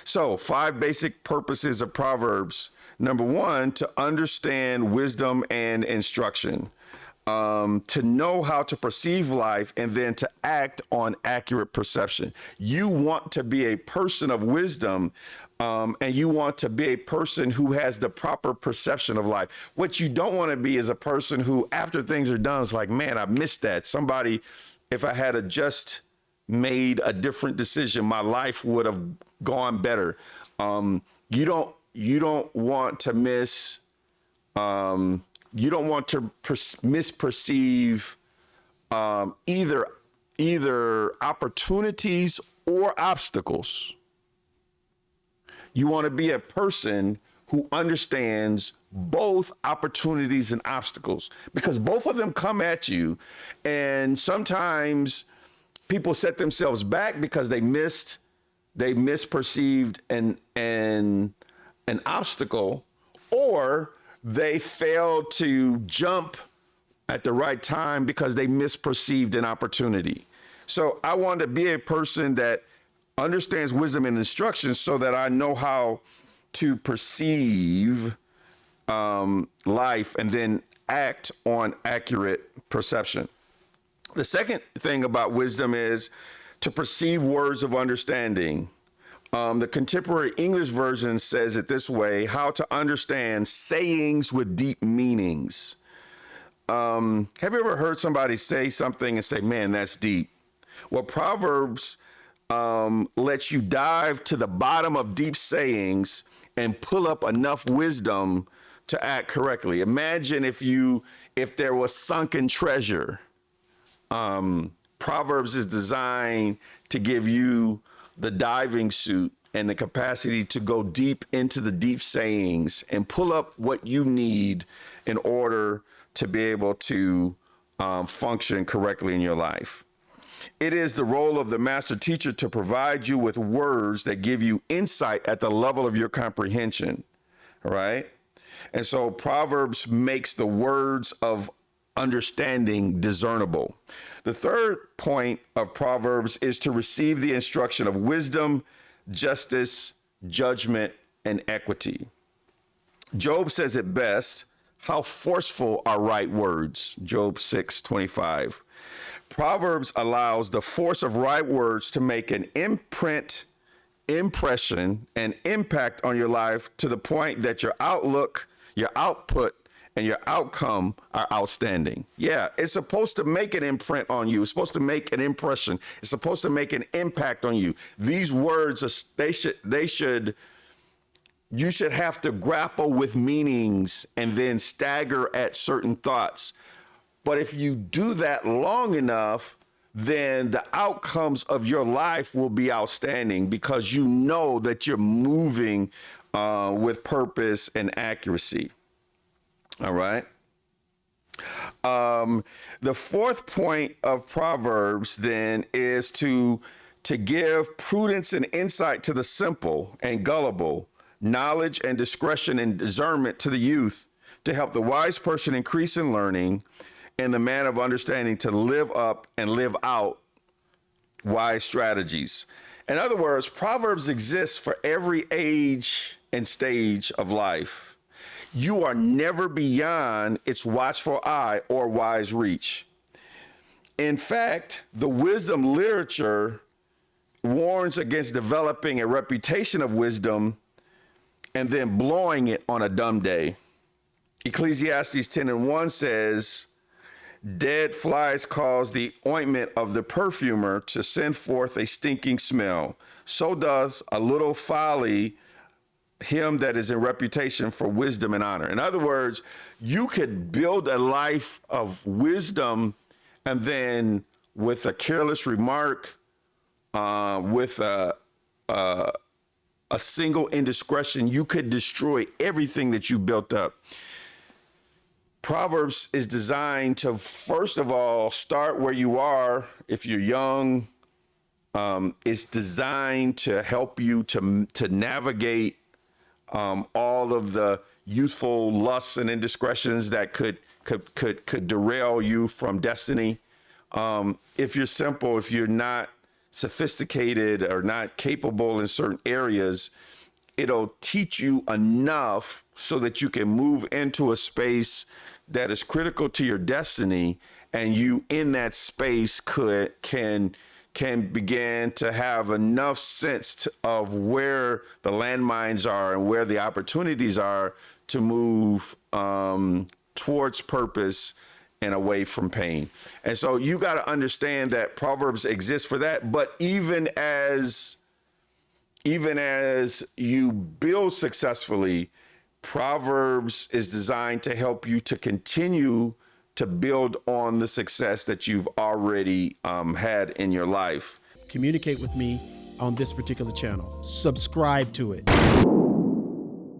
So, 5 basic purposes of Proverbs. Number one, to understand wisdom and instruction, to know how to perceive life, and then to act on accurate perception. You want to be a person of wisdom, and you want to be a person who has the proper perception of life. What you don't want to be is a person who, after things are done, is like, man, I missed that. Somebody, if I had a just made a different decision, my life would have gone better. You don't want to misperceive either opportunities or obstacles. You want to be a person who understands both opportunities and obstacles, because both of them come at you. And sometimes people set themselves back because they misperceived an obstacle, or they failed to jump at the right time because they misperceived an opportunity. So I want to be a person that understands wisdom and instruction so that I know how to perceive life and then act on accurate perception. The second thing about wisdom is to perceive words of understanding. The contemporary English version says it this way: how to understand sayings with deep meanings. Have you ever heard somebody say something and say, man, that's deep? Well, Proverbs lets you dive to the bottom of deep sayings and pull up enough wisdom to act correctly. Imagine if there was sunken treasure. Proverbs is designed to give you the diving suit and the capacity to go deep into the deep sayings and pull up what you need in order to be able to function correctly in your life. It is the role of the master teacher to provide you with words that give you insight at the level of your comprehension, right? And so Proverbs makes the words of understanding discernible. The third point of Proverbs is to receive the instruction of wisdom, justice, judgment, and equity. Job says it best: how forceful are right words. Job 6:25. Proverbs allows the force of right words to make an impression, and impact on your life to the point that your outlook, your output, and your outcome are outstanding. Yeah, it's supposed to make an imprint on you. It's supposed to make an impression. It's supposed to make an impact on you. These words, you should have to grapple with meanings and then stagger at certain thoughts. But if you do that long enough, then the outcomes of your life will be outstanding, because you know that you're moving with purpose and accuracy. All right. The fourth point of Proverbs then is to give prudence and insight to the simple and gullible, knowledge and discretion and discernment to the youth, to help the wise person increase in learning, and the man of understanding to live up and live out wise strategies. In other words, Proverbs exists for every age and stage of life. You are never beyond its watchful eye or wise reach. In fact, the wisdom literature warns against developing a reputation of wisdom and then blowing it on a dumb day. Ecclesiastes 10:1 says, dead flies cause the ointment of the perfumer to send forth a stinking smell. So does a little folly him that is in reputation for wisdom and honor. In other words, you could build a life of wisdom, and then with a careless remark, with a single indiscretion, you could destroy everything that you built up. Proverbs is designed to, first of all, start where you are. If you're young, it's designed to help you to navigate all of the youthful lusts and indiscretions that could derail you from destiny. If you're simple, if you're not sophisticated or not capable in certain areas, it'll teach you enough so that you can move into a space that is critical to your destiny, and you in that space can begin to have enough sense of where the landmines are and where the opportunities are to move towards purpose and away from pain. And so you got to understand that Proverbs exists for that. But even as you build successfully, Proverbs is designed to help you to continue to build on the success that you've already had in your life. Communicate with me on this particular channel. Subscribe to it.